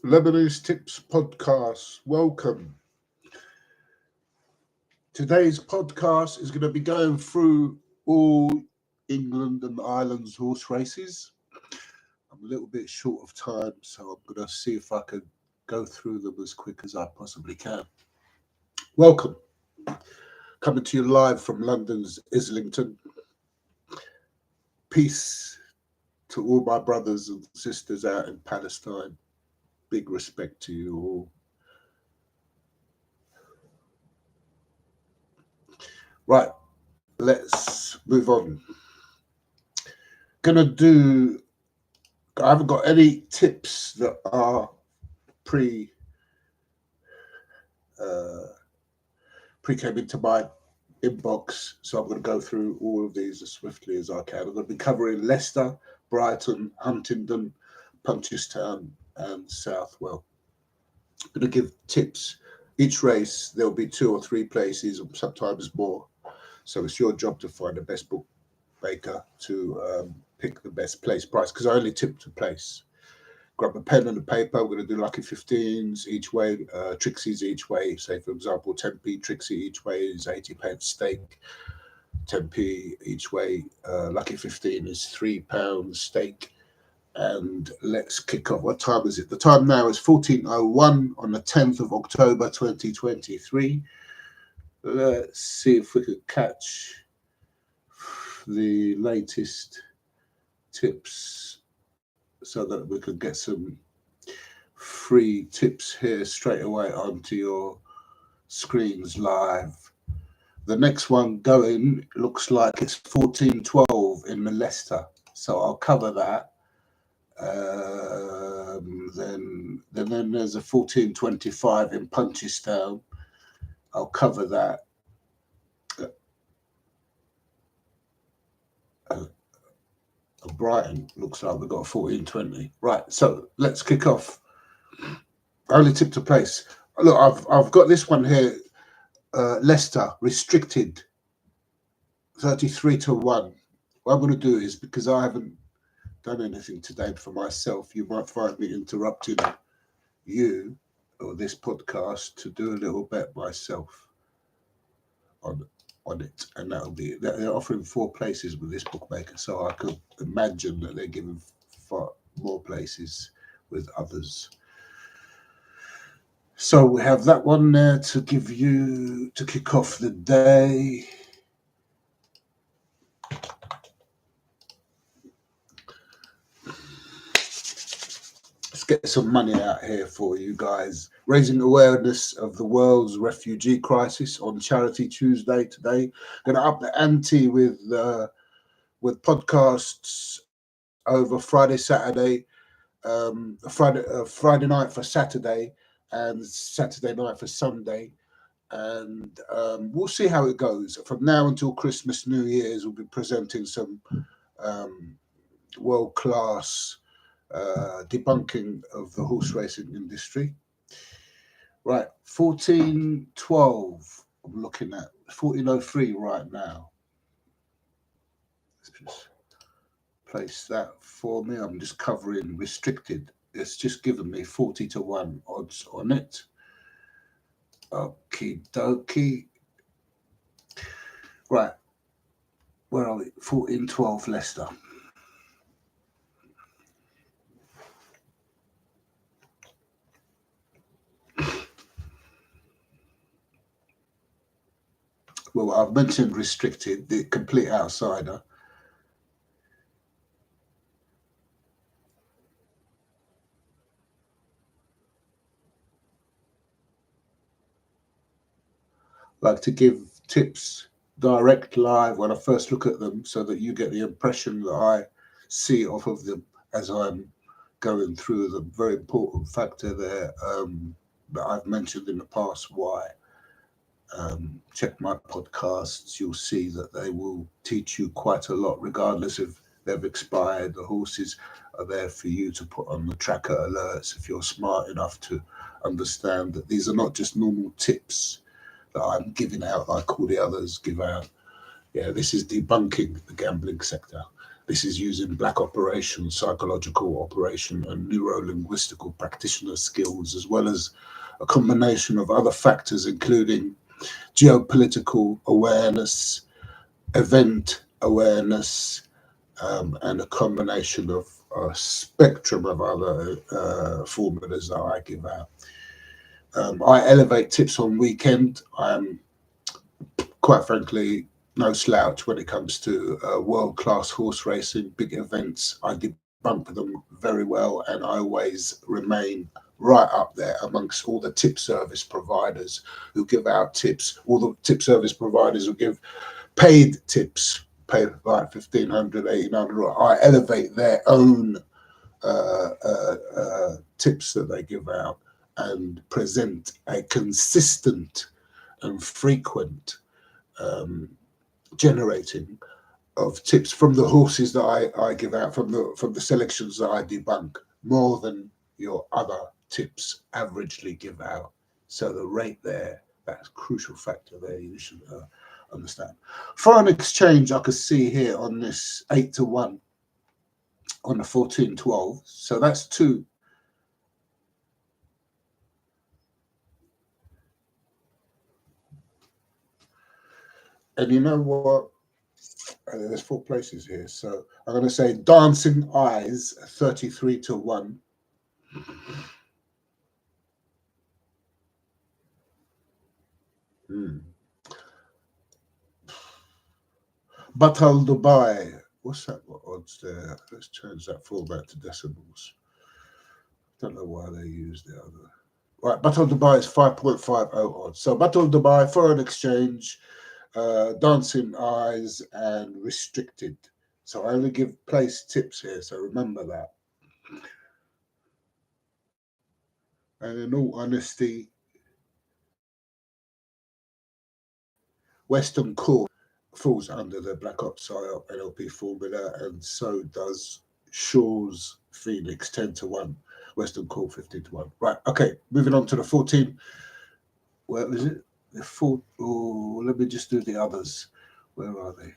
Lebanese Tips Podcast. Welcome. Today's podcast is going to be going through all England and Ireland's horse races. I'm a little bit short of time, so I'm going to see if I can go through them as quick as I possibly can. Welcome. Coming to you live from London's Islington. Peace to all my brothers and sisters out in Palestine. Big respect to you all. Right, let's move on. I haven't got any tips that are came into my inbox, so I'm going to go through all of these as swiftly as I can. I'm going to be covering Leicester, Brighton, Huntingdon, Punchestown, and Southwell. I'm going to give tips. Each race, there'll be 2 or 3 places, sometimes more. So it's your job to find the best bookmaker to pick the best place price, because I only tip to place. Grab a pen and a paper. We're going to do lucky 15s each way, Trixies each way. Say, for example, 10p Trixie each way is 80p stake. 10p each way. Lucky 15 is £3 stake. And let's kick off. What time is it? The time now is 14:01 on the 10th of October 2023. Let's see if we could catch the latest tips so that we could get some free tips here straight away onto your screens live. The next one going looks like it's 14:12 in Leicester, so I'll cover that. Then there's a 14:25 in Punchestown. I'll cover that. Brighton looks like we've got a 14:20. Right, so let's kick off. Only tip to place. Look, I've got this one here. Leicester restricted 33-1. What I'm going to do is, because I haven't done anything today for myself, you might find me interrupting you or this podcast to do a little bet myself on it, and they're offering 4 places with this bookmaker, so I could imagine that they're giving 4 more places with others. So we have that one there to kick off the day. Let's get some money out here for you guys. Raising awareness of the world's refugee crisis on Charity Tuesday today. Going to up the ante with podcasts over Friday, Saturday, Friday night for Saturday, and Saturday night for Sunday. And we'll see how it goes. From now until Christmas, New Year's, we'll be presenting some world-class debunking of the horse racing industry. Right, 14:12. I'm looking at 14:03 right now. Let's just place that for me. I'm just covering restricted. It's just given me 40-1 odds on it. Okie dokie. Right, where are we? 14:12 Leicester. Well, I've mentioned restricted, the complete outsider. Like to give tips direct live when I first look at them, so that you get the impression that I see off of them as I'm going through them. Very important factor there that I've mentioned in the past. Why? Check my podcasts, you'll see that they will teach you quite a lot, regardless if they've expired. The horses are there for you to put on the tracker alerts if you're smart enough to understand that these are not just normal tips that I'm giving out like all the others give out. Yeah, this is debunking the gambling sector. This is using black operation, psychological operation, and neuro-linguistical practitioner skills, as well as a combination of other factors, including geopolitical awareness, event awareness, and a combination of a spectrum of other formulas that I give out. I elevate tips on weekend. I'm quite frankly no slouch when it comes to world-class horse racing, big events. I debunk them very well, and I always remain right up there amongst all the tip service providers who give out tips, all the tip service providers who give paid tips, pay like 1,500, 1,800. I elevate their own tips that they give out and present a consistent and frequent generating of tips from the horses that I give out, from the selections that I debunk, more than your other tips averagely give out. So the rate there, that's a crucial factor there you should understand. Foreign exchange, I could see here on this 8-1 on the 14-12. So that's two. And you know what? There's 4 places here. So I'm going to say Dancing Eyes, 33-1. Batal Dubai. What's that? What odds there? Let's change that format to decimals. Don't know why they use the other. Right, Batal Dubai is 5.50 odds. So Batal Dubai, foreign exchange, Dancing Eyes, and restricted. So I only give place tips here, so remember that. And in all honesty, Western Court falls under the Black Ops PSYOP NLP formula, and so does Shaw's Phoenix 10-1, Western Court 15-1. Right, okay, moving on to the 14. Where is it? The 4. Oh, let me just do the others. Where are they?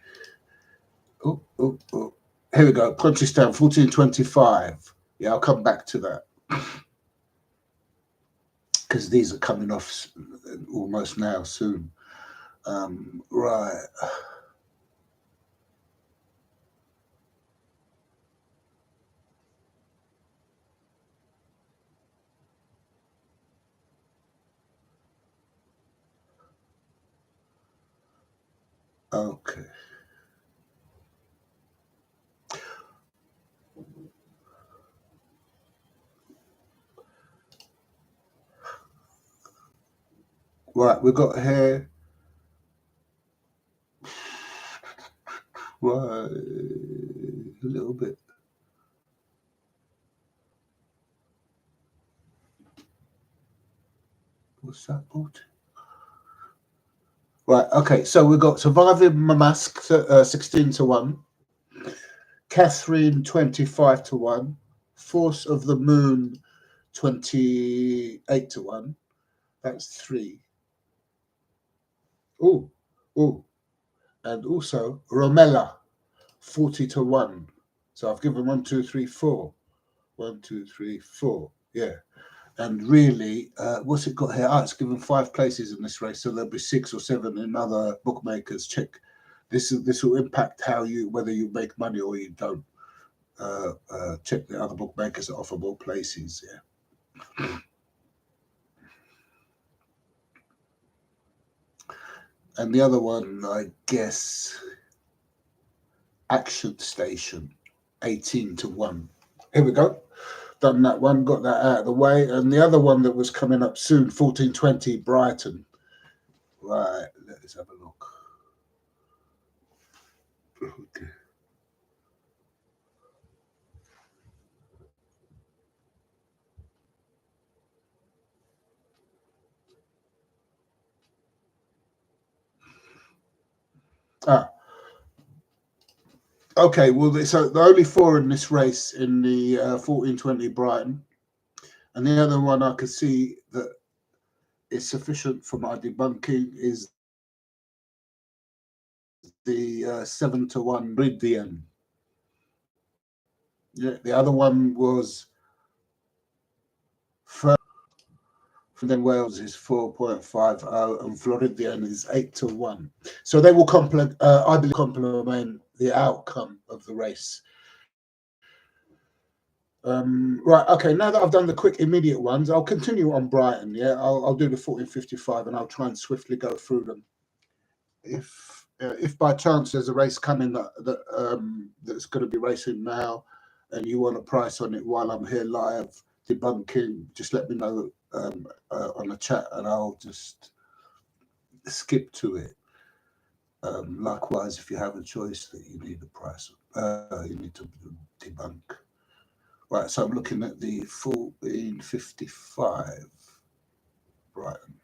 Oh. Here we go. Punchestown 14-25. Yeah, I'll come back to that because these are coming off almost now soon. Right. Okay. Right, we've got here. Right, a little bit. What's that called? Right, okay, so we've got Surviving Mamask 16-1, Catherine 25-1, Force of the Moon 28-1. That's 3. Oh, and also Romella 40-1. So I've given 1, 2, 3, 4. 1, 2, 3, 4. Yeah. And really, what's it got here? It's given 5 places in this race, so there'll be 6 or 7 in other bookmakers. Check. This will impact whether you make money or you don't. Check the other bookmakers that offer more places. Yeah. And the other one, I guess, Action Station, 18-1. Here we go. Done that one, got that out of the way. And the other one that was coming up soon, 14-20, Brighton. Right, let's have a look. Okay. Okay, well, so the only 4 in this race in the 14-20 Brighton, and the other one I could see that is sufficient for my debunking is the 7-1 Meridian. Yeah, the other one was from then Wales is 4.50 and Floridian is 8-1. So they will I believe, complement the outcome of the race. Right, okay. Now that I've done the quick, immediate ones, I'll continue on Brighton. Yeah, I'll do the 14:55 and I'll try and swiftly go through them. If by chance there's a race coming that's going to be racing now, and you want a price on it while I'm here live debunking, just let me know on the chat, and I'll just skip to it. Likewise, if you have a choice that you need a price, you need to debunk. Right, so I'm looking at the 14:55 Brighton.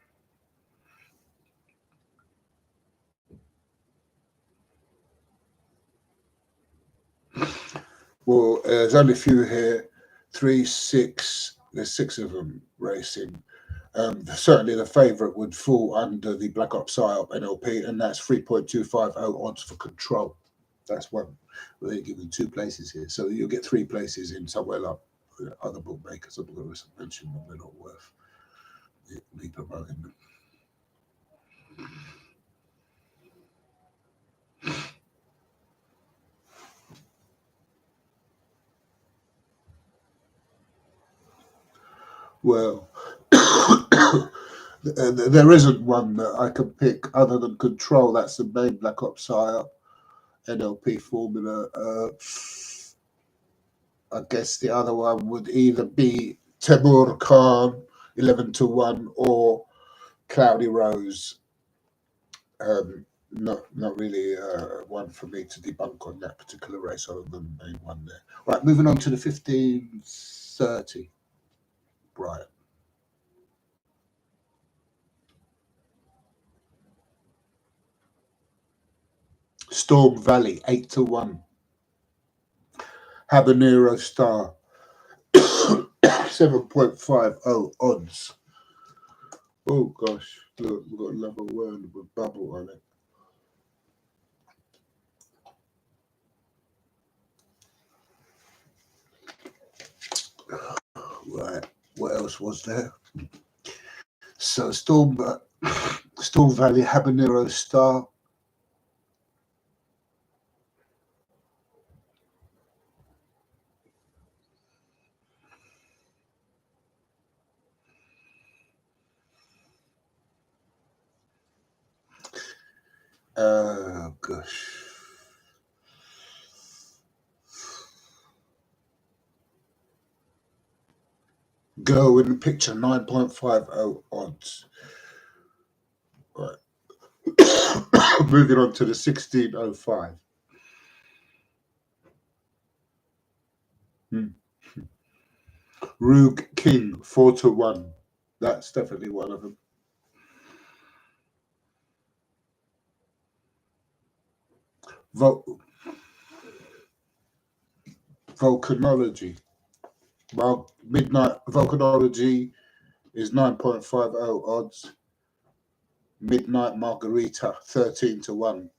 Well, there's only a few here. 3, 6. There's 6 of them racing. Certainly, the favourite would fall under the Black Ops PSYOP NLP, and that's 3.250 odds for control. That's one. Well, they're giving 2 places here, so you'll get 3 places in somewhere like other bookmakers. I'm going to mention them; they're not worth me promoting them. Well, there isn't one that I can pick other than control. That's the main Black Ops PSYOP NLP formula. I guess the other one would either be Temur Khan 11-1 or Cloudy Rose. Not really one for me to debunk on that particular race, other than the main one there. Right, moving on to the 15:30. Right. Storm Valley 8-1. Habanero Star 7.50 odds. Oh gosh, look, we've got another word with bubble on it. Right, what else was there? So Storm Valley Habanero Star. Gosh. Go in the picture 9.50 odds. Right. Moving on to the 16:05. Rug King 4-1. That's definitely one of them. Volcanology. Well, Midnight Volcanology is 9.50 odds. Midnight Margarita 13-1.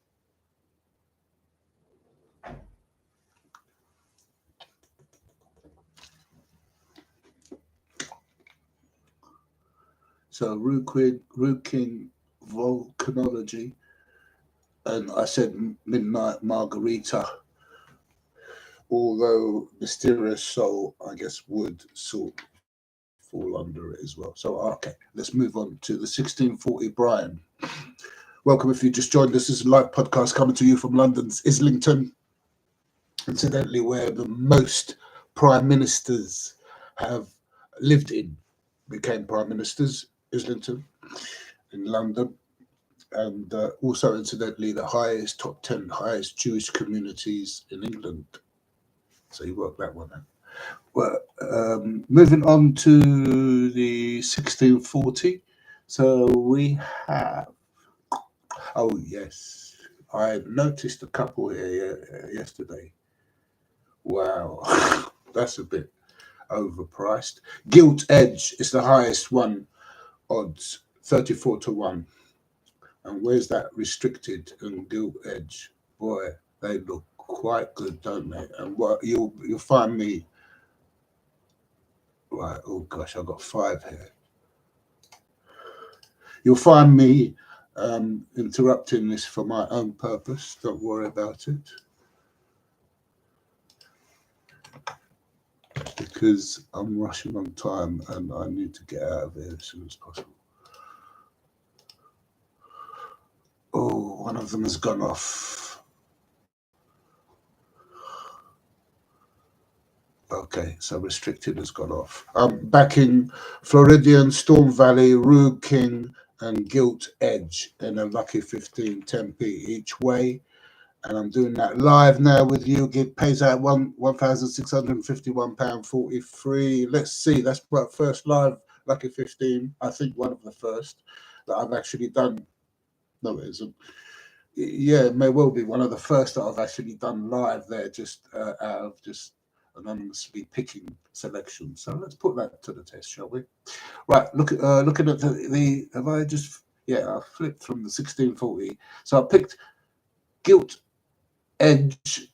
So Rug King Volcanology, and I said Midnight Margarita, although Mysterious Soul, I guess, would sort of fall under it as well. So, okay, let's move on to the 16:40 Brighton. Welcome if you just joined us. This is a live podcast coming to you from London's Islington, incidentally, where the most prime ministers have lived in, became prime ministers, Islington, in London. And also, incidentally, the top 10 highest Jewish communities in England. So you work that one out. Well, moving on to the 16:40. So we have, oh yes, I noticed a couple here yesterday. Wow, that's a bit overpriced. Gilt Edge is the highest one, odds 34-1. And where's that restricted and Gilt Edge? Boy, they look quite good, don't they? And what you'll find me right. Oh gosh, I've got 5 here. You'll find me interrupting this for my own purpose. Don't worry about it, because I'm rushing on time and I need to get out of here as soon as possible. Oh, one of them has gone off. Okay, so restricted has gone off. I'm backing Floridian, Storm Valley, Rube King, and Gilt Edge in a lucky 15, 10p each way. And I'm doing that live now with you. It pays out £1,651.43. Let's see, that's my first live lucky 15. I think one of the first that I've actually done. No, it isn't. Yeah, it may well be one of the first that I've actually done live there, just out of just anonymously picking selection. So let's put that to the test, shall we? Right, looking at the have I just I flipped from the 1640. So I picked Gilt Edge.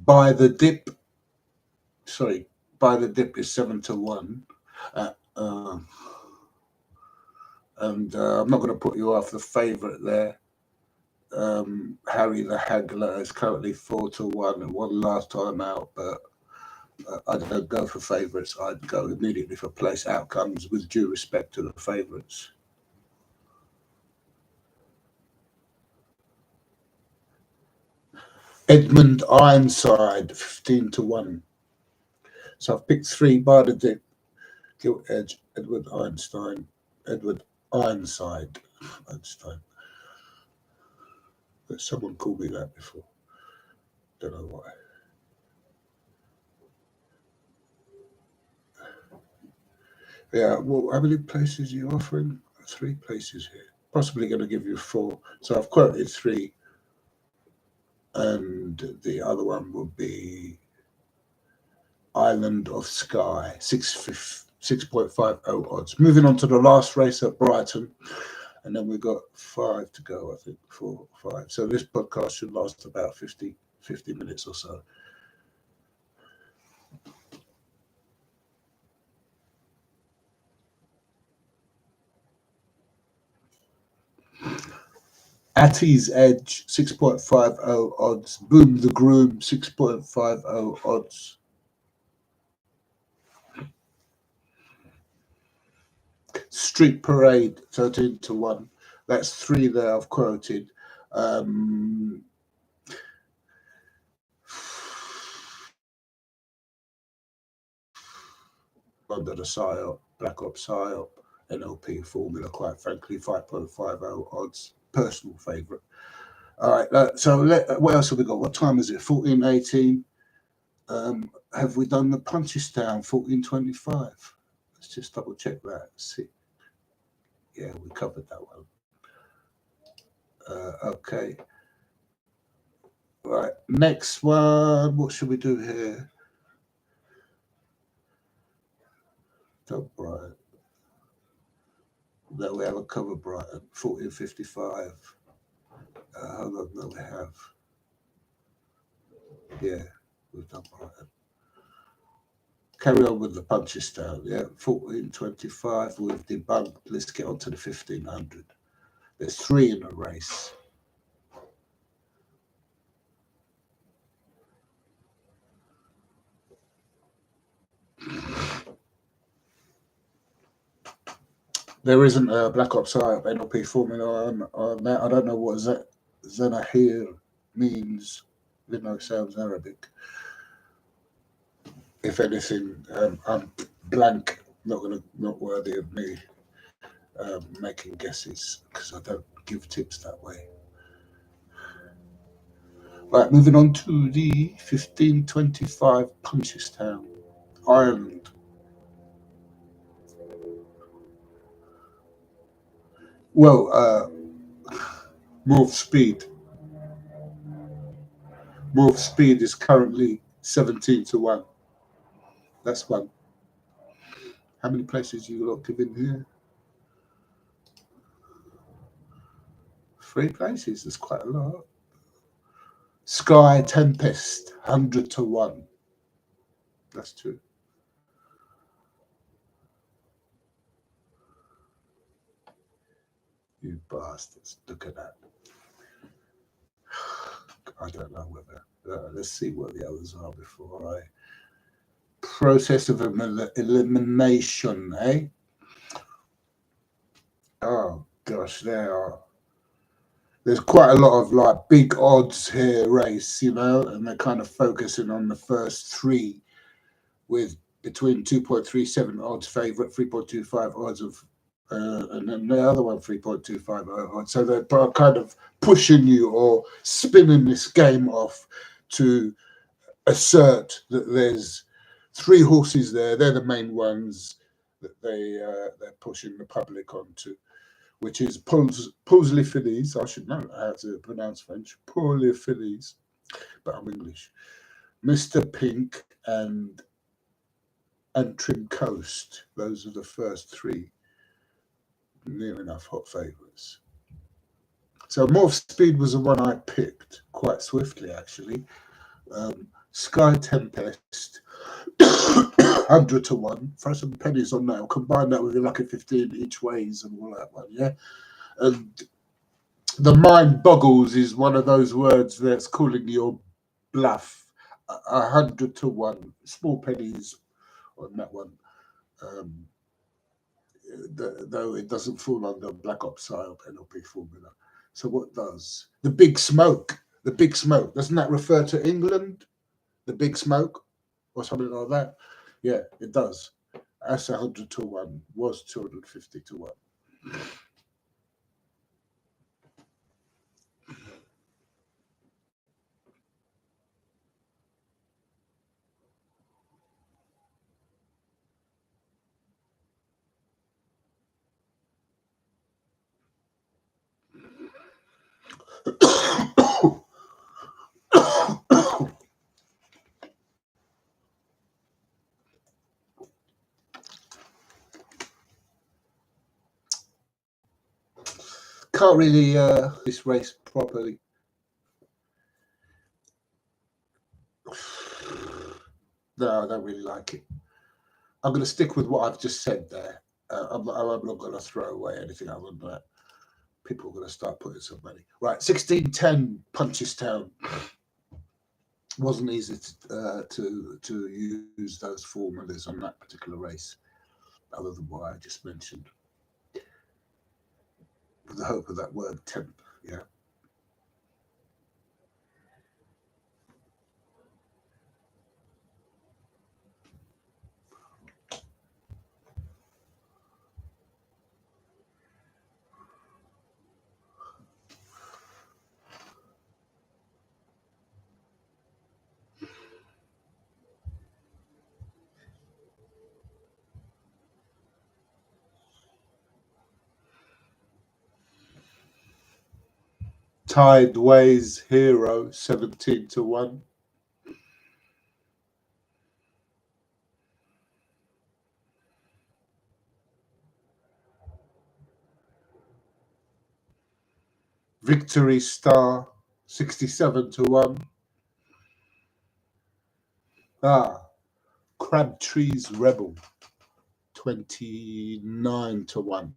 By the dip. Sorry, by the dip is 7-1. And I'm not going to put you off the favourite there. Harry the Haggler is currently 4-1 and won last time out, but I don't go for favourites. I'd go immediately for place outcomes with due respect to the favourites. Edmund Ironside, 15-1. So I've picked 3 by the dip. Gilt Edge, Edward Ironside. But someone called me that before. Don't know why. Yeah, well, how many places are you offering? 3 places here. Possibly going to give you 4. So I've quoted 3. And the other one will be Island of Skye, 6.50 odds. Moving on to the last race at Brighton. And then we've got 5 to go, I think, 4 or 5. So this podcast should last about 50 minutes or so. Attie's Edge, 6.50 odds. Boom the Groom, 6.50 odds. Street Parade, 13-1. That's 3 there I've quoted. Under the PSYOP, Black Ops PSYOP, NLP formula, quite frankly, 5.50 odds. Personal favourite. All right, so what else have we got? What time is it? 14:18. Have we done the Punchestown? 14:25. Let's just double check that. See. Yeah, we covered that one. Okay. Right, next one. What should we do here? Top Brighton. No, we haven't covered Brighton. 14:55. Hold on, no, we have. Yeah, we've done Brighton. Carry on with the Punchestown. Yeah, 14:25. We've debunked. Let's get on to the 1500. There's 3 in a race. There isn't a Black Ops PSYOP NLP formula on that. I don't know what Zenahir means. Lino sounds Arabic. If anything, I'm blank. Not worthy of me making guesses, because I don't give tips that way. Right, moving on to the 15:25 Punchestown, Ireland. Well, Move Speed. Move Speed is currently 17-1. That's one. How many places you lot giving here? 3 places. That's quite a lot. Sky Tempest, 100 to 1. That's 2. You bastards. Look at that. I don't know whether. Let's see what the others are before I. Process of elimination, eh? Oh, gosh, there's quite a lot of like big odds here race, you know, and they're kind of focusing on the first 3 with between 2.37 odds favourite, 3.25 odds of, and then the other one 3.25 odds. So they're kind of pushing you or spinning this game off to assert that there's 3 horses there. They're the main ones that they're pushing the public onto, which is Poules les Filles. I should know how to pronounce French. Poules les Filles, but I'm English. Mr. Pink and Trim Coast. Those are the first 3 near enough hot favourites. So Morph Speed was the one I picked quite swiftly, actually. Sky Tempest, 100 to 1. Throw some pennies on that. I'll combine that with your lucky 15 each ways and all that one, yeah? And the mind boggles is one of those words that's calling your bluff. 100 to 1. Small pennies on that one. Though it doesn't fall under Black Ops style penalty formula. So what does? The Big Smoke. The Big Smoke. Doesn't that refer to England? The Big Smoke? Or something like that? Yeah, it does. That's 100 to 1. Was 250 to 1. Can't really this race properly. No, I don't really like it. I'm going to stick with what I've just said there. I'm not going to throw away anything other than that. People are going to start putting some money. Right, 1610 Punchestown. Wasn't easy to use those formulas on that particular race, other than what I just mentioned. With the hope of that word temp, yeah. Tideways Hero, 17 to 1. Victory Star, 67 to 1. Crabtree's Rebel, 29 to 1.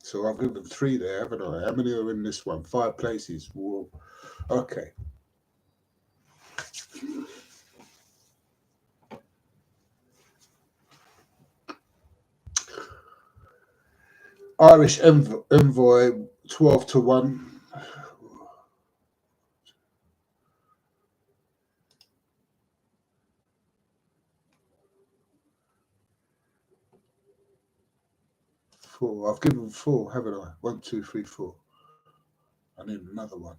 So I've given 3 there, haven't I? How many are in this one? 5 places. Whoa. Okay. Irish Envoy, 12 to 1. Four. I've given 4, haven't I? 1, 2, 3, 4. I need another one.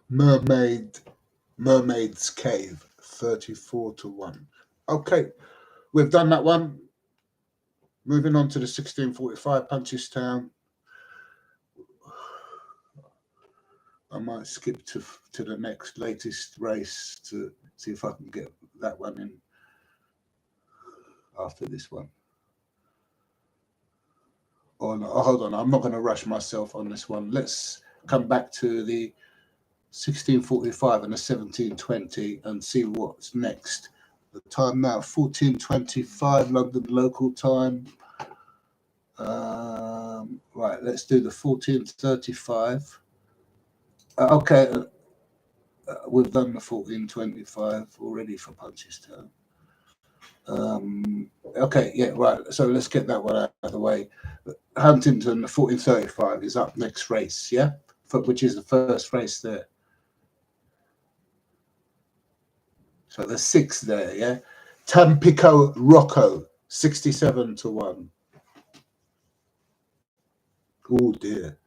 Mermaid's Cave, 34 to 1. Okay, we've done that one. Moving on to the 1645 Punchestown. I might skip to the next latest race to see if I can get that one in after this one. Oh, no, hold on. I'm not going to rush myself on this one. Let's come back to the 1645 and the 1720 and see what's next. The time now, 14:25 London local time. Right, let's do the 14:35. Okay, we've done the 14:25 already for Punchestown. Okay, yeah, right. So let's get that one out of the way. Huntingdon, the 14:35 is up next race, yeah, which is the first race there. So the 6th there, yeah. Tampico Rocco, 67-1. Oh dear.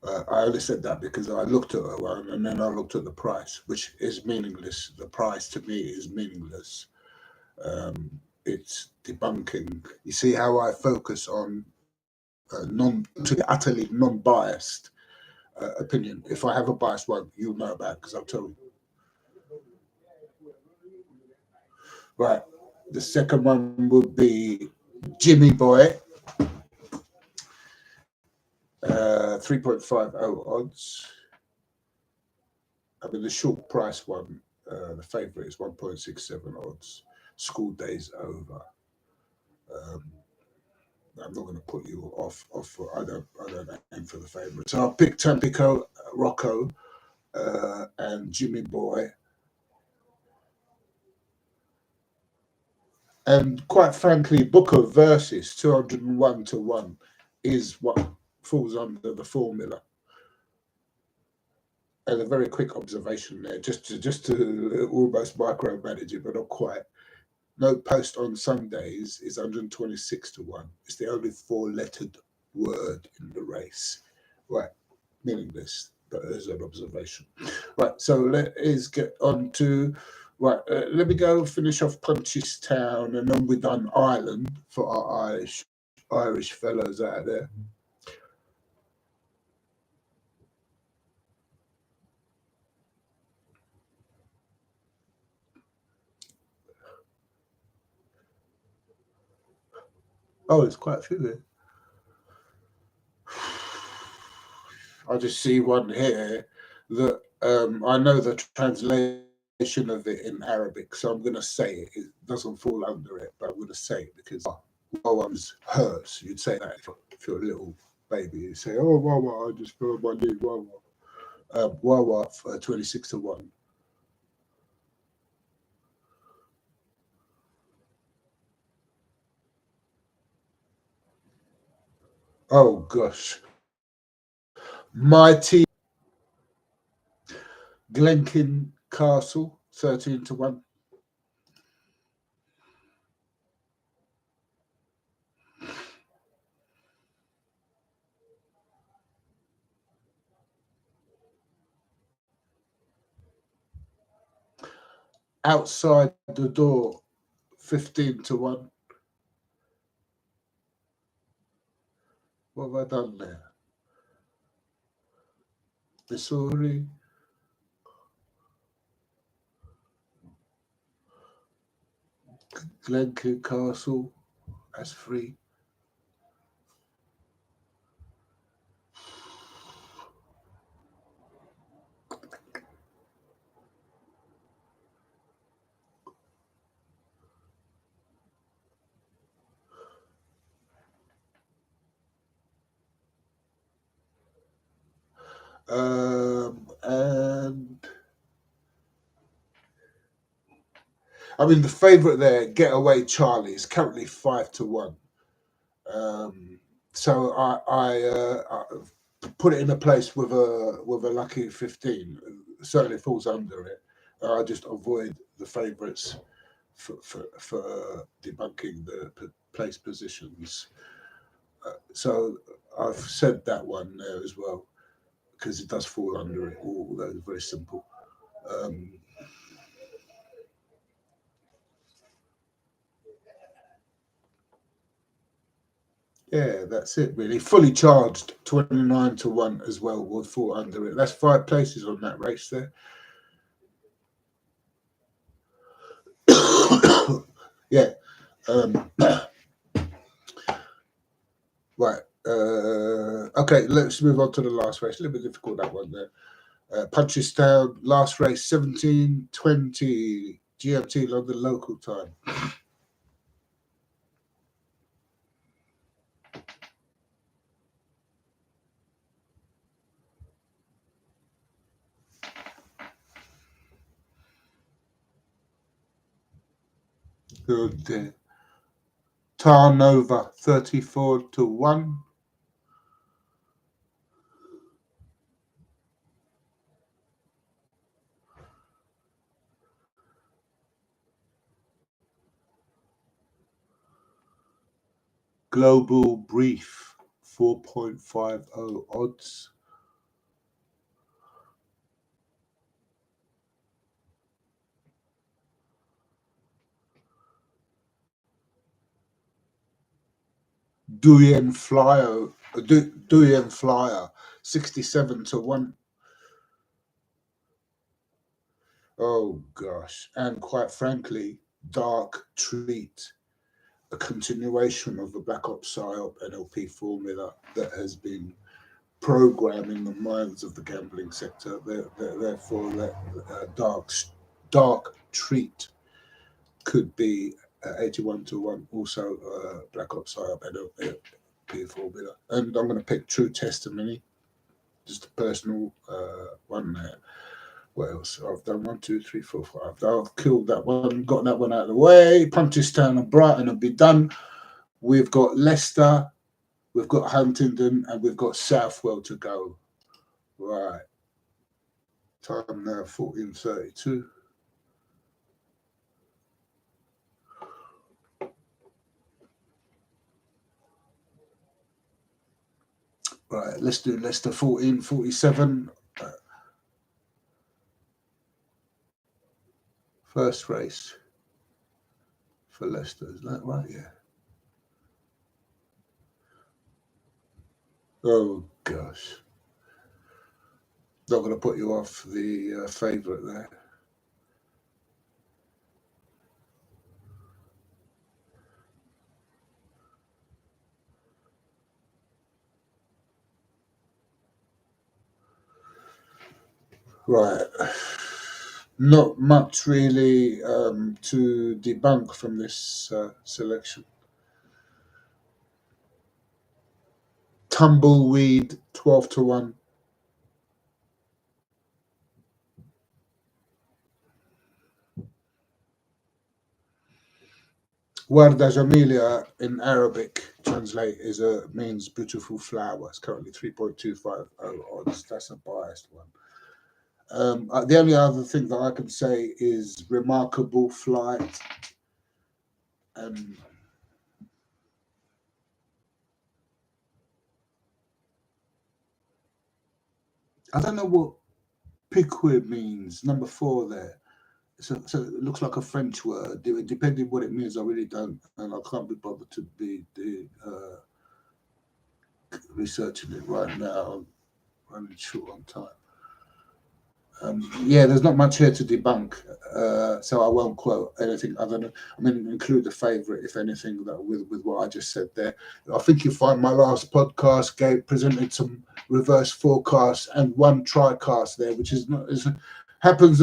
I only said that because I looked at one and then I looked at the price, which is meaningless. The price to me is meaningless. It's debunking. You see how I focus on utterly non-biased opinion. If I have a biased one, you'll know about it because I'll tell you. Right. The second one would be Jimmy Boy. 3.50 odds. I mean, the short price one, the favourite is 1.67 odds. School days over. I'm not going to put you off. I don't aim for the favourite. So I'll pick Tampico Rocco and Jimmy Boy. And quite frankly, Booker versus 201-1 is what falls under the formula. And a very quick observation there, just to almost micromanage it, but not quite. No Post on Sundays is 126-1. It's the only 4-lettered word in the race. Right, meaningless, but as an observation. Right, so let's get on to, right, let me go finish off Punchestown, and then we're done Ireland for our Irish fellows out there. Oh, there's quite a few there. I just see one here that I know the translation of it in Arabic, so I'm going to say it. It doesn't fall under it, but I'm going to say it because Wawa's hurts. You'd say that if you're a little baby. You say, "Oh, Wawa, I just feel my knee, Wawa." Wawa for 26-1. Oh gosh, Mighty Glenkin Castle 13-1. Outside the Door 15-1. What have I done there? Missouri. Glenkin Castle, that's 3. And I mean the favourite there, Getaway Charlie, is currently 5-1. So I put it in a place with a lucky 15. It certainly falls under it. I just avoid the favourites for debunking the place positions. So I've said that one there as well because it does fall under it. All that is very simple. Yeah, that's it really. Fully charged, 29 to 1 as well, would fall under it. That's 5 places on that race there. Yeah. Um, right. Okay, let's move on to the last race. A little bit difficult, that one there. Punchestown, last race, 17:20 GMT London local time. Good there. Tarnova, 34 to 1. Global Brief, 4.50 odds. Duyen Flyer, 67 to 1. Oh gosh. And quite frankly, Dark Treat, a continuation of the Black Ops PSYOP NLP formula that has been programming the minds of the gambling sector. Therefore, that dark treat could be 81 to 1. Also, Black Ops PSYOP NLP formula. And I'm going to pick True Testimony, just a personal one there. What else? I've done 1, 2, 3, 4, 5. I've killed that one, got that one out of the way. Punchestown and Brighton will be done. We've got Leicester, we've got Huntingdon, and we've got Southwell to go. Right. Time now 14:32. Right, let's do Leicester 14:47. First race for Leicester, is that right? Yeah. Oh gosh. Not going to put you off the favourite there. Right. Not much really to debunk from this selection. Tumbleweed, 12 to 1. Warda Jamilia in Arabic translate means beautiful flower. It's currently 3.25 odds. That's a biased one. The only other thing that I can say is Remarkable Flight. I don't know what piquid means. Number 4 there. So it looks like a French word. Depending what it means, I really don't, and I can't be bothered to be researching it right now. I'm running short on time. Yeah, there's not much here to debunk, so I won't quote anything other than, include the favourite, if anything, that with what I just said there. I think you'll find my last podcast presented some reverse forecasts and one tricast there, which happens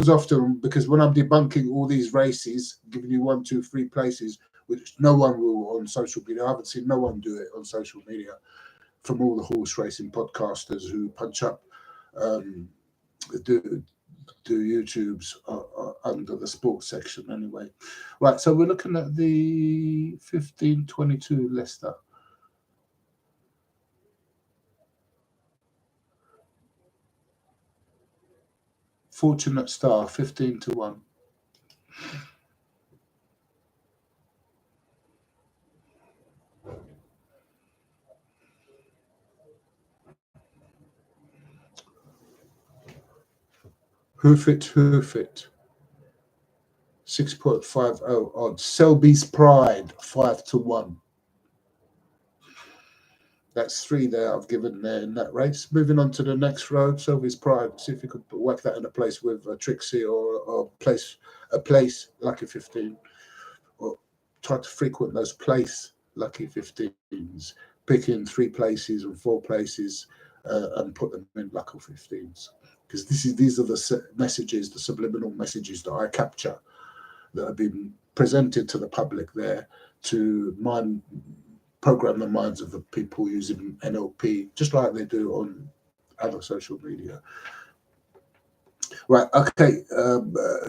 often, because when I'm debunking all these races, giving you 1, 2, 3 places, which no one will on social media. I haven't seen no one do it on social media from all the horse racing podcasters who punch up. Do YouTube's under the sports section anyway. Right, so we're looking at the 15:22 Leicester. Fortunate Star, 15 to 1. Hoof it. 6.50 odds. Selby's Pride, 5 to 1. That's 3 there I've given there in that race. Moving on to the next road, Sylvia's Pride. See if you could work that in a place with Trixie or a place Lucky 15, or try to frequent those place Lucky 15s, picking 3 places and 4 places and put them in Lucky 15s. Because these are the messages, the subliminal messages that I capture that have been presented to the public there to program the minds of the people using NLP, just like they do on other social media. Right, okay,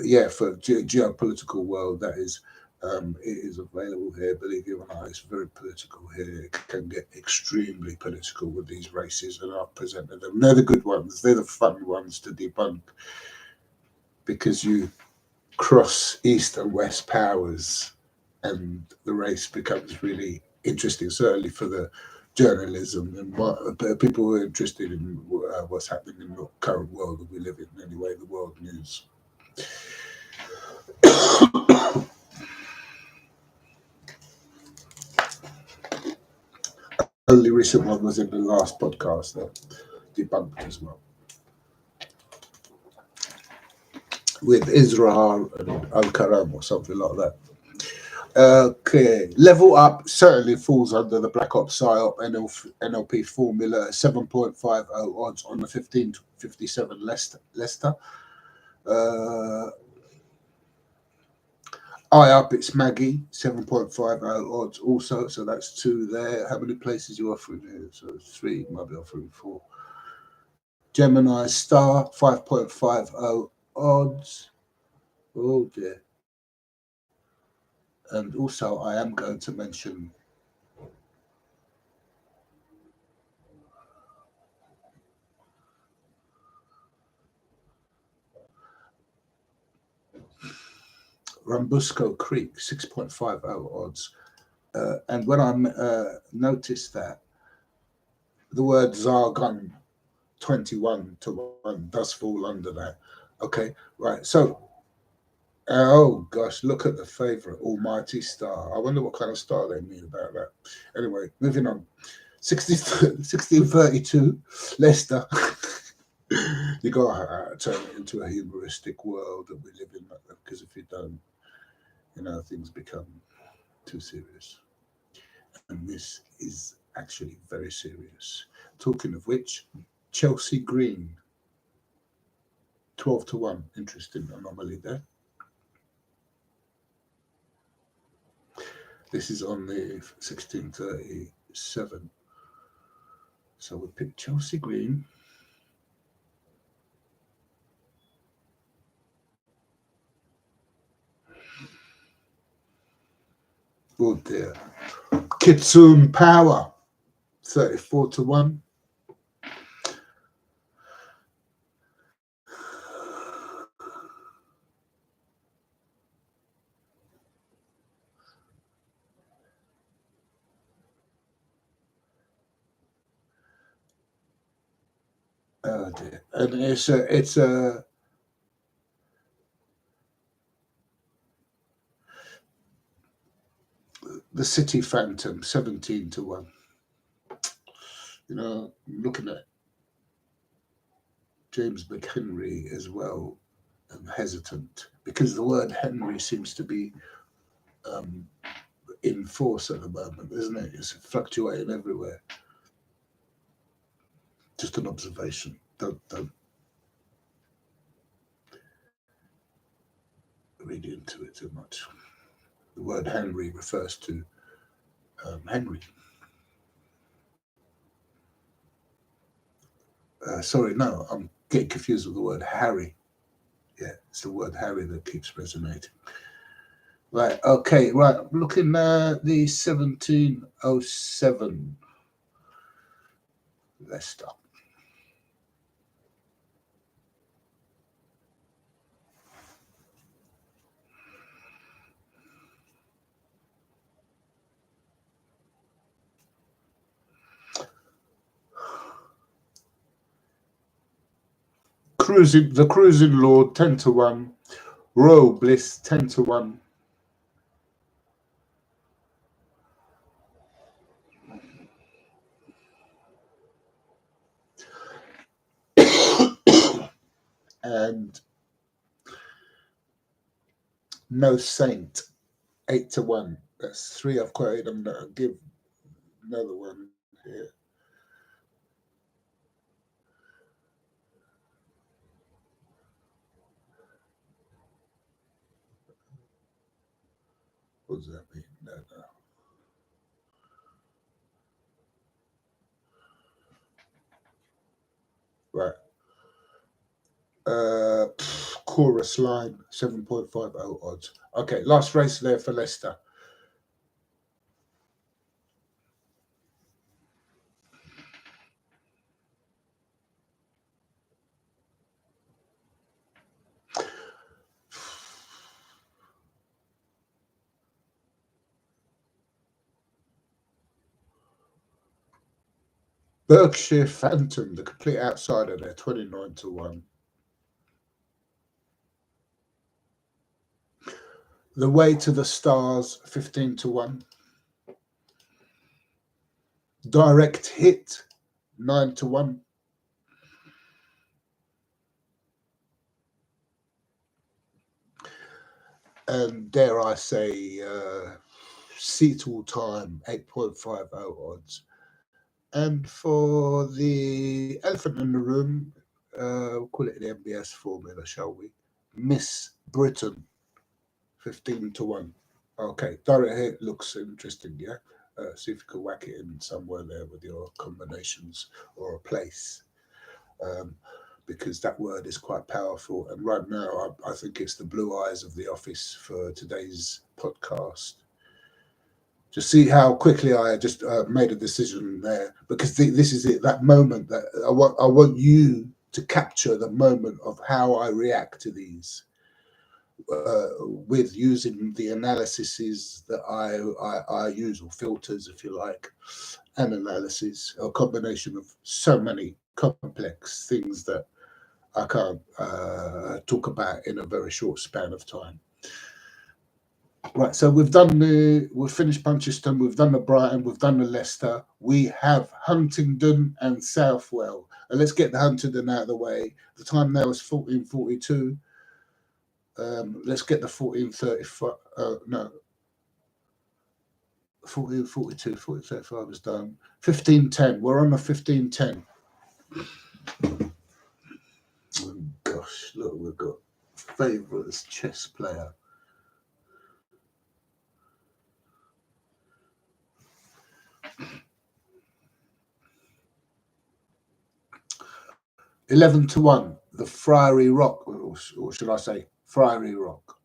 yeah, for geopolitical world, that is, it is available here, believe you or not, it's very political here. It can get extremely political with these races, and I've presented them. They're the good ones, they're the fun ones to debunk, because you cross East and West powers and the race becomes really interesting, certainly for the journalism and people who are interested in what's happening in the current world that we live in, anyway, the world news. Only recent one was in the last podcast that debunked as well, with Israel and Al-Karam or something like that. Okay, Level Up certainly falls under the Black Ops PSYOP NLP formula, 7.50 odds on the 15-57 Leicester. IUP, it's Maggie, 7.50 odds also, so that's 2 there. How many places are you offering here? So 3, might be offering 4. Gemini Star, 5.50 odds. Oh dear. And also I am going to mention Rambusco Creek, 6.50 odds. And when I noticed that the word Zargun, 21-1, does fall under that. Okay, right. So, oh gosh, look at the favorite, Almighty Star. I wonder what kind of star they mean about that. Anyway, moving on. 1632, Leicester. You gotta turn it into a humoristic world that we live in, because if you don't, things become too serious. And this is actually very serious. Talking of which, Chelsea Green, 12-1. Interesting anomaly there. This is on the 1637. So we pick Chelsea Green. Oh dear. Kitsune Power, 34-1. Oh dear. And it's a the City Phantom, 17-1. Looking at James McHenry as well, I'm hesitant, because the word Henry seems to be in force at the moment, isn't it? It's fluctuating everywhere. Just an observation. Don't read into it too much. The word Henry refers to Henry. Sorry, no, I'm getting confused with the word Harry. Yeah, it's the word Harry that keeps resonating. Right, okay, right. Looking at the 1707 Leicester. The Cruising Lord, 10-1. Royal Bliss, 10-1. and No Saint 8-1. That's 3 I've quoted. I'm going to give another one here. What does that mean? No. Right. Chorus Line 7.50 odds. Okay, last race there for Leicester. Berkshire Phantom, the complete outsider there, 29-1. The Way to the Stars, 15-1. Direct Hit, 9-1. And dare I say, Seat All Time, 8.50 odds. And for the elephant in the room, we'll call it the MBS formula, shall we? Miss Britain, 15-1. Okay, direct hit looks interesting, yeah? See if you can whack it in somewhere there with your combinations or a place. Because that word is quite powerful. And right now, I think it's the blue eyes of the office for today's podcast. Just see how quickly I just made a decision there, because this is it, that moment that I want you to capture the moment of how I react to these with using the analyses that I use, or filters, if you like, and analysis, a combination of so many complex things that I can't talk about in a very short span of time. Right, so we've finished Puncheston, we've done the Brighton, we've done the Leicester, we have Huntingdon and Southwell. And let's get the Huntingdon out of the way. The time now is 14:42. Let's get the 14:35. No, 14:42, 14:35 is done. 15:10. We're on the 15:10. Oh gosh, look, we've got favourites chess player. $11-1, the Friary Rock, or should I say Friary Rock.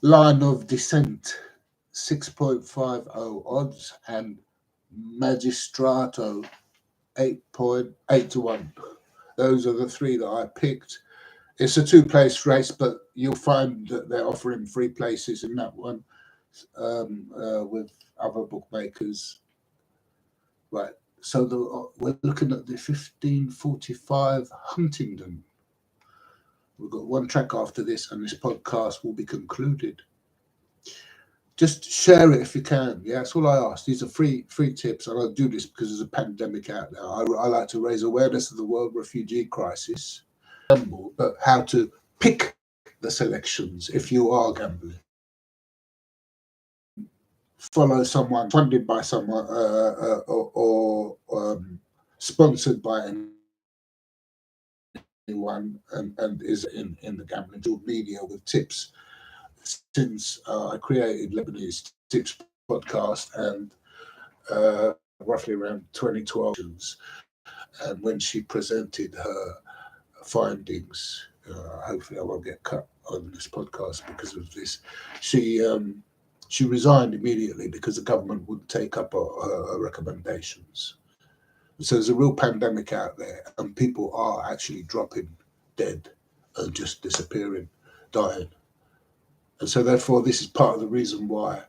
Line of Descent, 6.50 odds, and Magistrato, 8.8-1. Those are the three that I picked. It's a two-place race, but you'll find that they're offering free places in that one with other bookmakers. Right, so we're looking at the 15:45 Huntingdon. We've got one track after this, and this podcast will be concluded. Just share it if you can. Yeah, that's all I ask. These are free tips. I don't do this because there's a pandemic out there. I like to raise awareness of the world refugee crisis, but how to pick the selections if you are gambling. Follow someone, funded by someone, or sponsored by anyone, and is in the gambling media with tips. Since I created Lebanese Tips podcast, and roughly around 2012, and when she presented her findings, hopefully I won't get cut on this podcast because of this, she resigned immediately because the government wouldn't take up her recommendations. So there's a real pandemic out there, and people are actually dropping dead and just disappearing, dying. And so therefore, this is part of the reason why,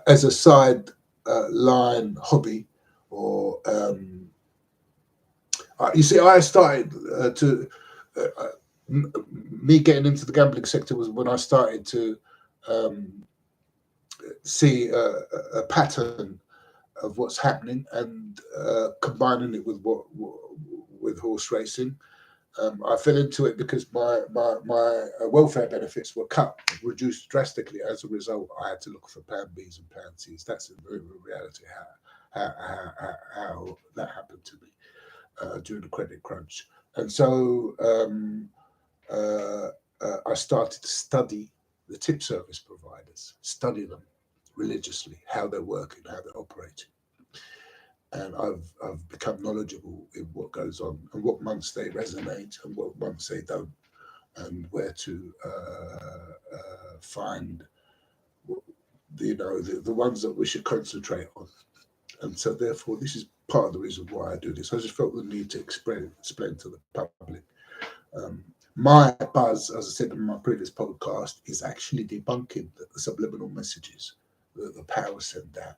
as a side line hobby, or you see, I started me getting into the gambling sector was when I started to see a pattern of what's happening and combining it with horse racing. I fell into it because my welfare benefits were reduced drastically. As a result, I had to look for plan Bs and plan Cs. That's in reality how that happened to me during the credit crunch. And so I started to study the tip service providers, study them religiously, how they're working, how they're operating. And I've become knowledgeable in what goes on and what months they resonate and what months they don't, and where to find the ones that we should concentrate on. And so therefore this is part of the reason why I do this. I just felt the need to explain to the public. My buzz, as I said in my previous podcast, is actually debunking the subliminal messages that the powers send out.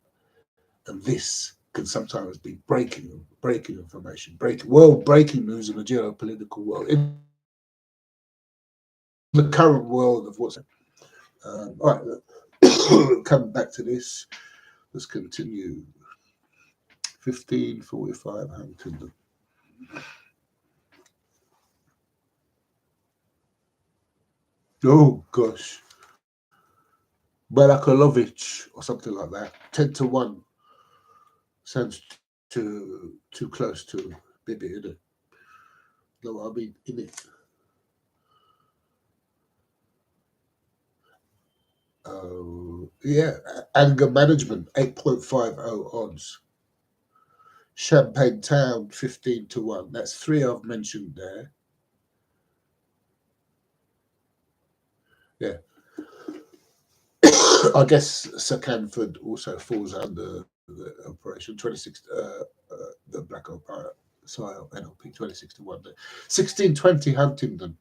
And this can sometimes be breaking information, breaking news in the geopolitical world, in the current world of what's. All right, come back to this. Let's continue. 1545 Huntingdon. Oh gosh, Balakovic or something like that. 10-1 sounds too close to Bibi, isn't it? No, I mean in it. Yeah, anger management 8.50 odds. Champagne Town 15-1. That's three I've mentioned there. Yeah. I guess Sir Canford also falls under the operation 26. The Black Empire SIO NLP 26-1. 1620 Huntingdon.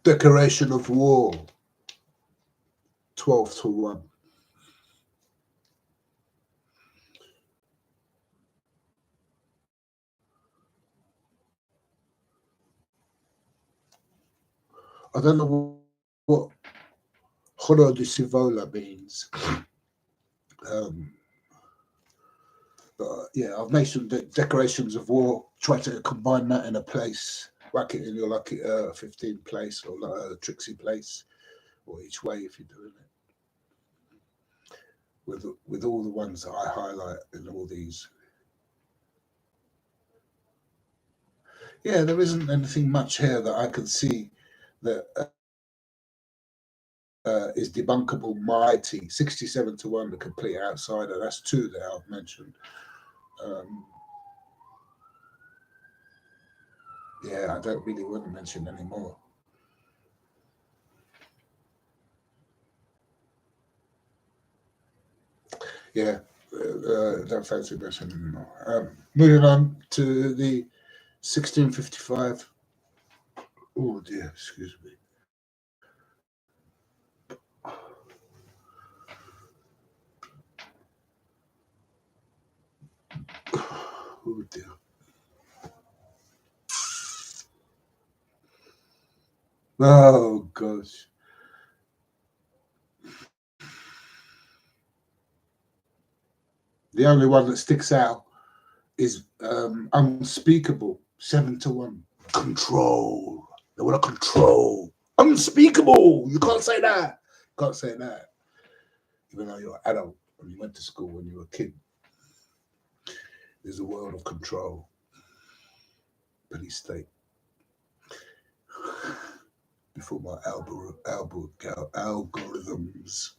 Declaration of War 12-1. I don't know what Horo de Sivola means. But yeah, I've mentioned the decorations of war. Try to combine that in a place, whack it in your lucky 15 place or like a Trixie place, or each way if you're doing it. With all the ones that I highlight in all these. Yeah, there isn't anything much here that I can see that is debunkable. Mighty 67-1, the complete outsider. That's two that I've mentioned. Yeah, I don't really want to mention any more. Yeah, don't fancy mentioning anymore. Moving on to the 1655. Oh dear, excuse me. Oh dear. Oh gosh. The only one that sticks out is unspeakable 7-1. Control. They want to control. Unspeakable. You can't say that. Can't say that. Even though you're an adult when you went to school when you were a kid. There's a world of control. Police state. Before my algorithms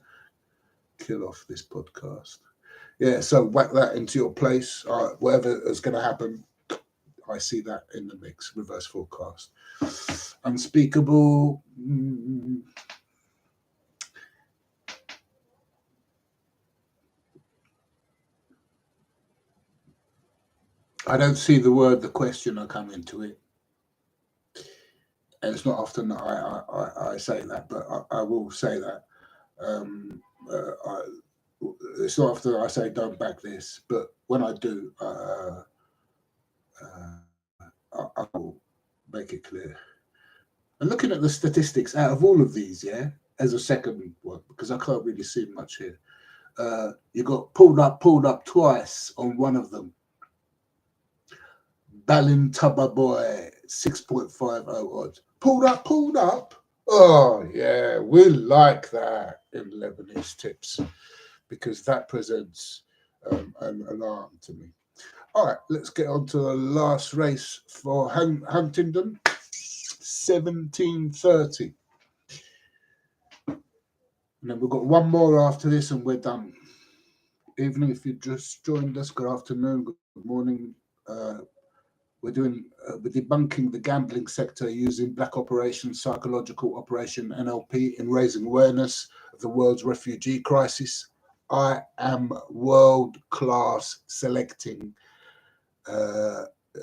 kill off this podcast. Yeah, so whack that into your place. Whatever is going to happen, I see that in the mix. Reverse forecast. Unspeakable. I don't see the word, the question. I come into it. and it's not often that I say that, but I will say that. It's not often I say don't back this, but when I do, I will make it clear. And looking at the statistics out of all of these, yeah, as a second one, because I can't really see much here. You got pulled up twice on one of them. Ballintubber Boy, 6.50 odds. Pulled up. Oh, yeah, we like that in Lebanese tips because that presents an alarm to me. All right, let's get on to the last race for Huntingdon, 17:30. And then we've got one more after this and we're done. Even if you just joined us, good afternoon, good morning. We're debunking the gambling sector using Black Operation, Psychological Operation, NLP, in raising awareness of the world's refugee crisis. I am world-class selecting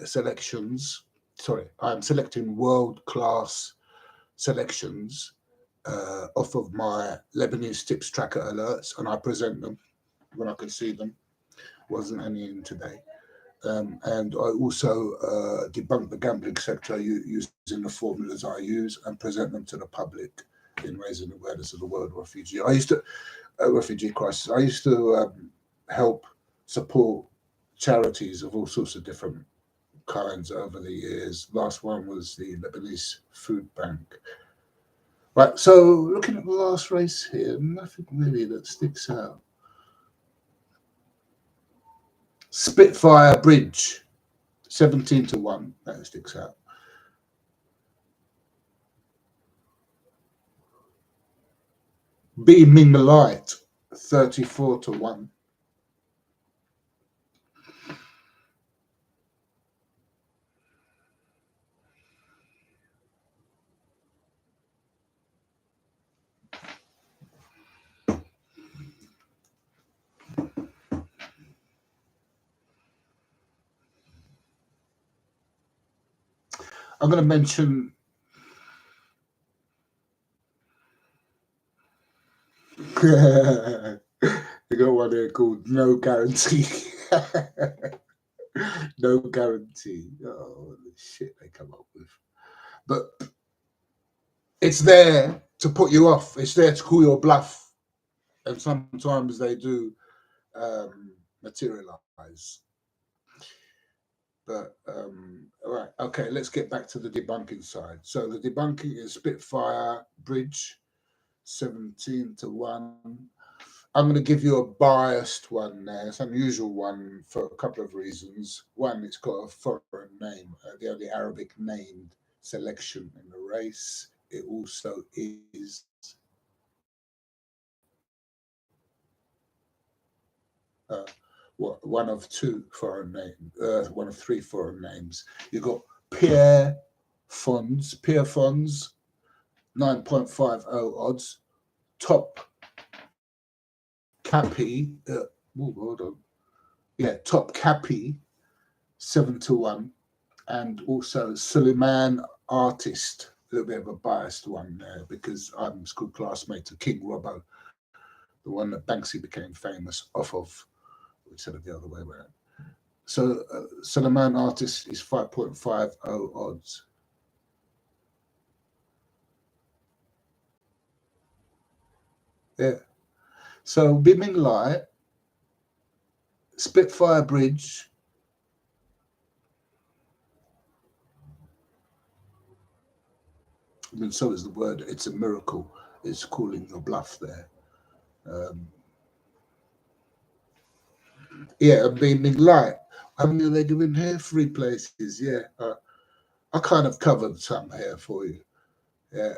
selections. Sorry, I'm selecting world-class selections off of my Lebanese Tips Tracker alerts, and I present them when I can see them. Wasn't any in today. And I also debunk the gambling sector using the formulas I use and present them to the public in raising awareness of the world refugee. Refugee crisis. I used to help support charities of all sorts of different kinds over the years. Last one was the Lebanese Food Bank. Right, so looking at the last race here, nothing really that sticks out. Spitfire Bridge, 17-1, that sticks out. Beaming the Light, 34-1. I'm going to mention they got one there called No Guarantee. No Guarantee. Oh, the shit they come up with. But it's there to put you off. It's there to call your bluff. And sometimes they do materialize. But all right, okay, let's get back to the debunking side. So the debunking is Spitfire Bridge, 17-1. I'm going to give you a biased one there. It's an unusual one for a couple of reasons. One, it's got a foreign name, the only Arabic named selection in the race. It also is one of two foreign names, one of three foreign names. You've got Pierre Fonds, 9.50 odds. Top Cappy, hold on. Yeah, Top Cappy, 7-1. And also Suleiman Artist, a little bit of a biased one there because I'm a school classmate to King Robbo, the one that Banksy became famous off of, instead of the other way around. So Suleiman Artist is 5.50 odds. Yeah. So Beaming Light, Spitfire Bridge, I mean, so is the word. It's a miracle. It's calling your bluff there. Yeah, Beaming Light. How many are they giving here? 3 places. Yeah. I kind of covered some here for you. Yeah.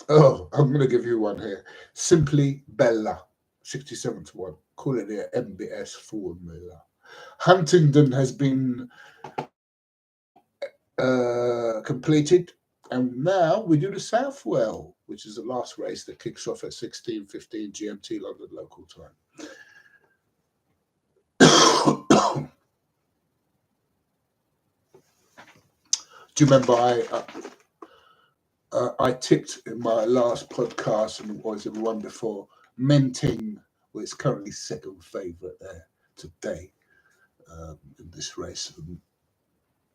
I'm going to give you one here. Simply Bella, 67-1. Call it the MBS formula. Huntingdon has been completed. And now we do the Southwell, which is the last race that kicks off at 16:15 GMT London local time. Do you remember I tipped in my last podcast, and was it the one before, Menting, well, it's currently second favourite there today in this race. And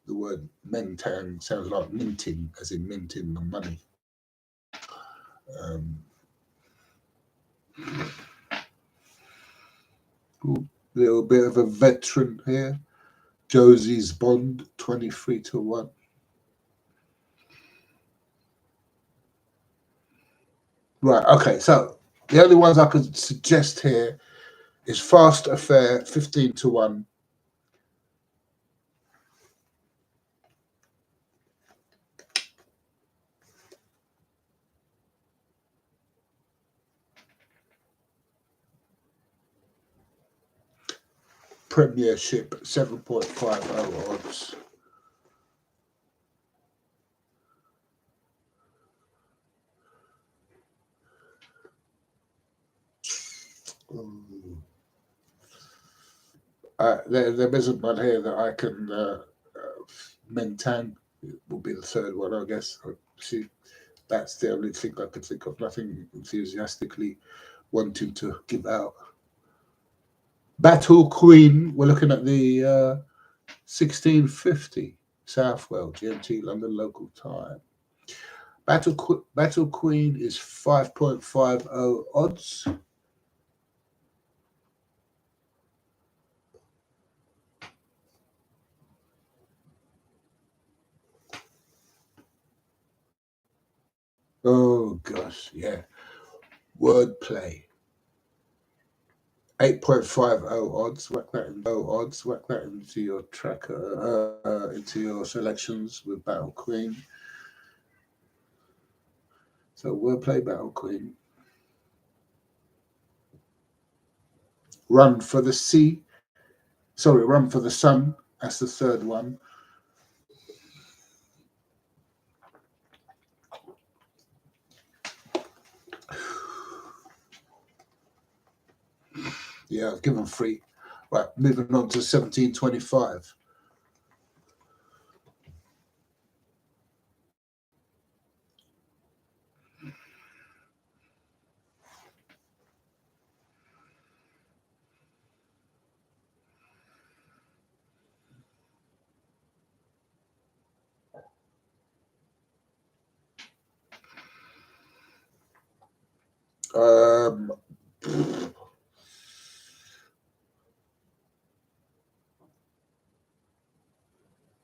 the word Mentang sounds like minting, as in minting the money. Little bit of a veteran here. Josie's Bond, 23-1. Right, okay, so the only ones I could suggest here is Fast Affair, 15-1. Premiership, 7.50 odds. There isn't one here that I can maintain. It will be the third one, I guess. See, that's the only thing I could think of. Nothing enthusiastically wanting to give out. Battle Queen, we're looking at the 1650 Southwell, GMT London local time. Battle Queen is 5.50 odds. Oh gosh, yeah. Wordplay. 8.50 odds. Whack that into your tracker, into your selections with Battle Queen. So Wordplay, Battle Queen. Run for the Sea. Sorry, Run for the Sun. That's the third one. Yeah, I've given 3. Right, moving on to 1725.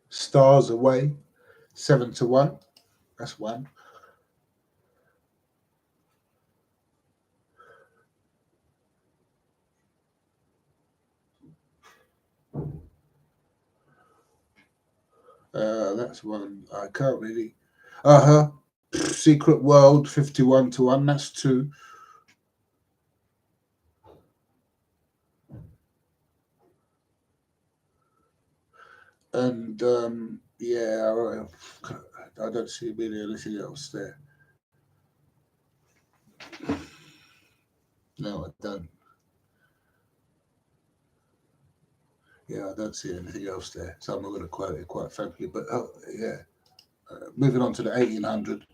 Stars Away, 7-1. That's one. That's one. I can't really. Secret World, 51-1. That's 2. And yeah, I don't see really anything else there. No, I don't. Yeah, I don't see anything else there. So I'm not going to quote it quite frankly. But yeah, moving on to the 1800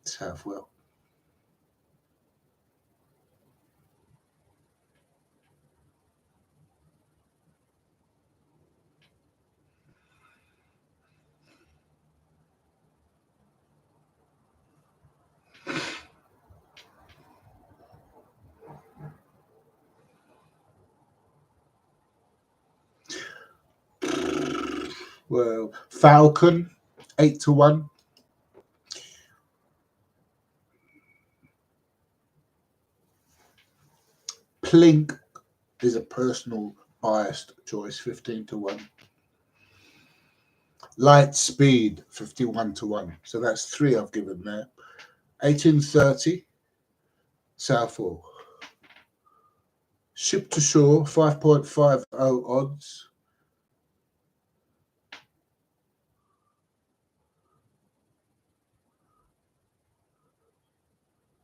Southwell. Well, Falcon, 8-1. Plink is a personal biased choice, 15-1. Light Speed, 51-1. So that's 3 I've given there. 1830 Southall. Ship to Shore, 5.50 odds.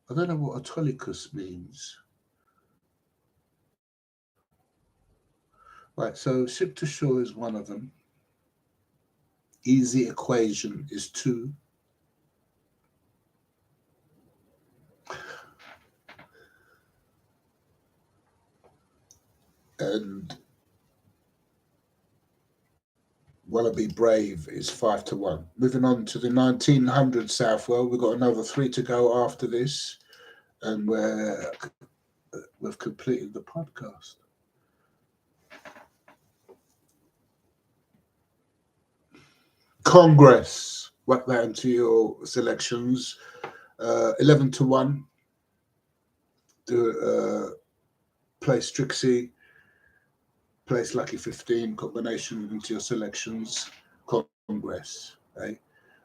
I don't know what Autolycus means. Right, so Ship to Shore is one of them. easy equation is 2. And Wanna Be Brave is 5-1. Moving on to the 1900 Southwell, we've got another 3 to go after this, and we've completed the podcast. Congress, whack that into your selections. 11-1. Do place Strixie, place Lucky 15 combination into your selections. Congress. Right?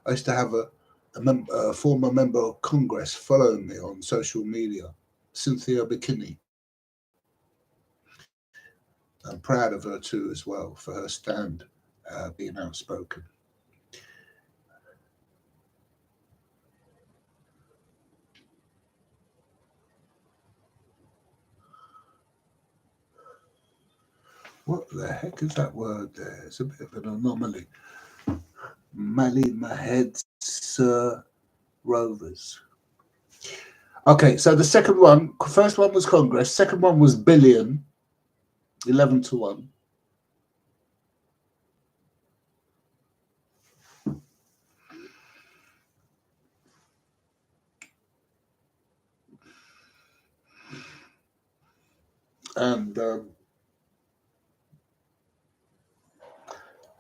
I used to have a former member of Congress following me on social media, Cynthia Bikini. I'm proud of her too as well for her stand, being outspoken. What the heck is that word there? It's a bit of an anomaly. Mali Mahed Sir Rovers. Okay, so the first one was Congress, second one was Billion, 11-1.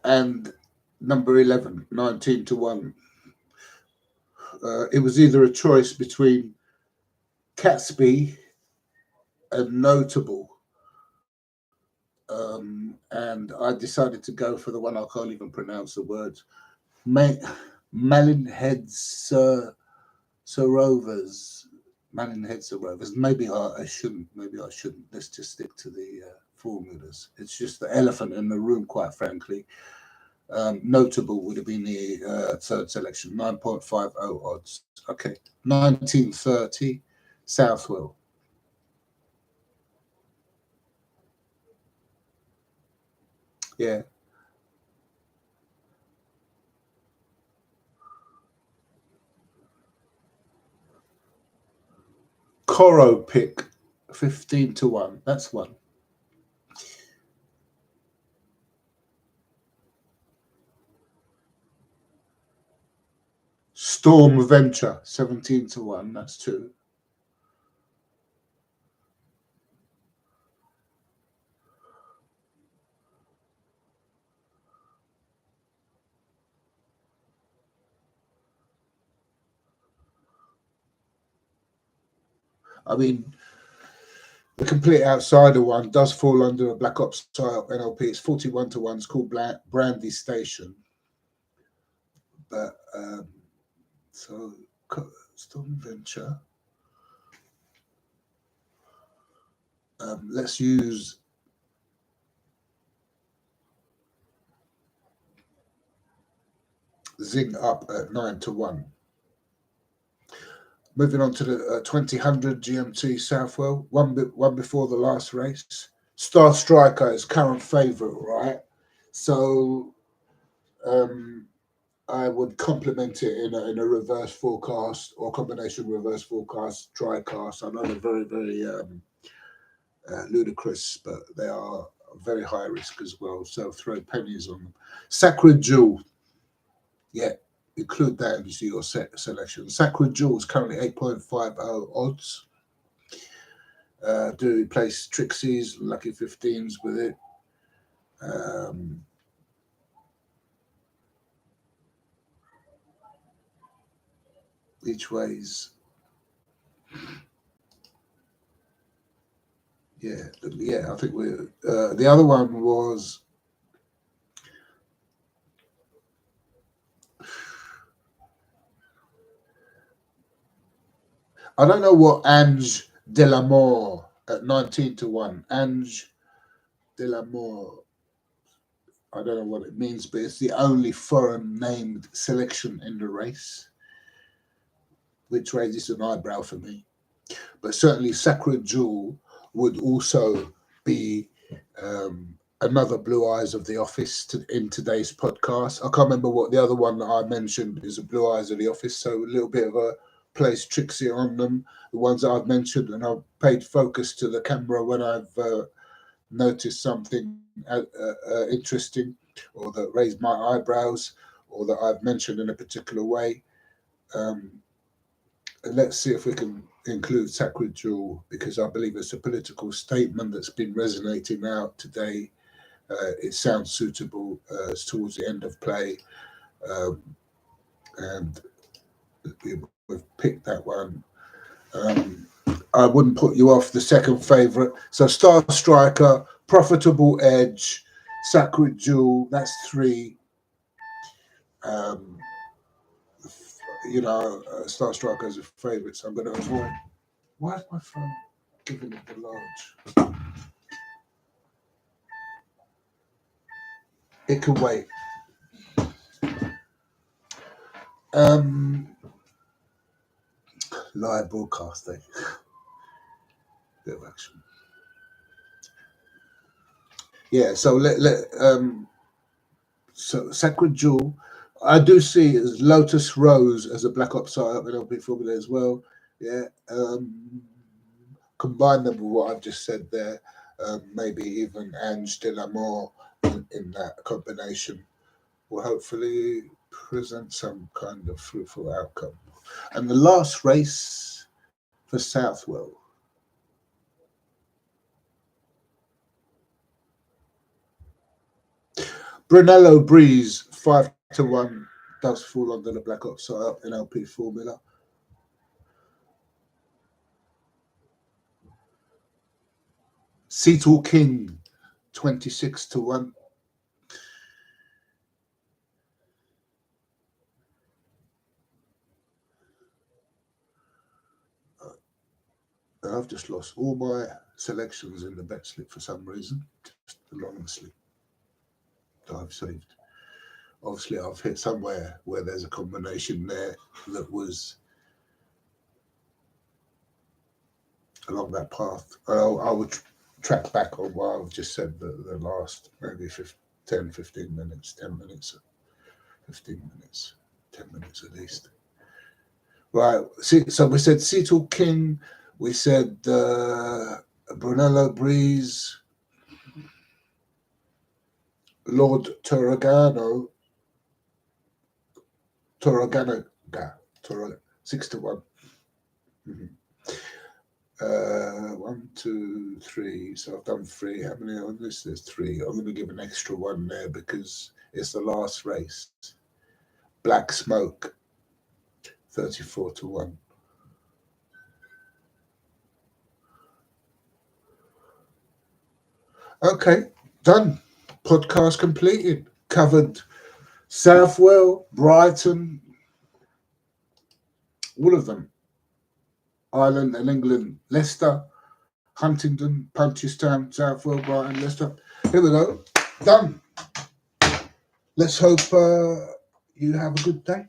And number 11, 19-1. It was either a choice between Catsby and Notable. And I decided to go for the one I can't even pronounce the words. Malinhead Sir Rovers. Malinhead Sir Rovers. Maybe I shouldn't. Let's just stick to the formulas. It's just the elephant in the room, quite frankly. Notable would have been the third selection, 9.50 odds. Okay, 1930 Southwell. Yeah. Coro pick, 15-1. That's one. Storm Venture, 17-1. That's 2. I mean, the Complete Outsider one does fall under a Black Ops style NLP. It's 41-1. It's called Brandy Station. But so Storm Venture. Let's use Zing up at 9-1. Moving on to the 2000 GMT Southwell, one before the last race. Star Striker is current favourite, right? So I would complement it in a reverse forecast or combination reverse forecast, dry cast. I know they're very, very ludicrous, but they are very high risk as well. So throw pennies on them. Sacred Jewel. Yeah, include that into your selection. Sacred Jewel is currently 8.50 odds. Do place Trixies, Lucky 15s with it. Each ways. Yeah, I think we're. The other one was. I don't know what Ange de la Mort at 19-1. Ange de la Mort. I don't know what it means, but it's the only foreign named selection in the race, which raises an eyebrow for me. But certainly Sacred Jewel would also be another Blue Eyes of the Office in today's podcast. I can't remember what the other one that I mentioned is, a Blue Eyes of the Office. So a little bit of a plays Trixie on them, the ones that I've mentioned, and I've paid focus to the camera when I've noticed something interesting, or that raised my eyebrows, or that I've mentioned in a particular way. And let's see if we can include Sacred Jewel, because I believe it's a political statement that's been resonating out today. It sounds suitable towards the end of play, and we've picked that one. I wouldn't put you off the second favourite. So Star Striker, Profitable Edge, Sacred Jewel, that's 3. Star Striker is a favourite, so I'm going to avoid. Why is my phone giving it the large? It can wait. Live broadcasting. Bit of action. Yeah, so so Sacred Jewel, I do see as Lotus Rose as a Black Ops side in LP Formula as well. Yeah. Combine them with what I've just said there. Maybe even Ange de l'Amour in that combination will hopefully present some kind of fruitful outcome. And the last race for Southwell. Brunello Breeze, 5-1, does fall under the Black Ops side in LP Formula. Seatal King, 26-1. I've just lost all my selections in the bet slip for some reason, just anonymously, that I've saved. Obviously, I've hit somewhere where there's a combination there that was along that path. I would track back on what I've just said, the last maybe 10, 15 minutes, 10 minutes, 15 minutes, 10 minutes at least. Right, so we said Seatal King, we said Brunello Breeze, Lord Toragano, 6-1. Mm-hmm. 1, 2, 3. So I've done 3. How many on this? There's 3. I'm going to give an extra one there because it's the last race. Black Smoke, 34-1. Okay, done. Podcast completed. Covered Southwell, Brighton, all of them. Ireland and England, Leicester, Huntingdon, Punchestown, Southwell, Brighton, Leicester. Here we go. Done. Let's hope you have a good day.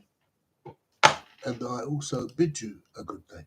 And I also bid you a good day.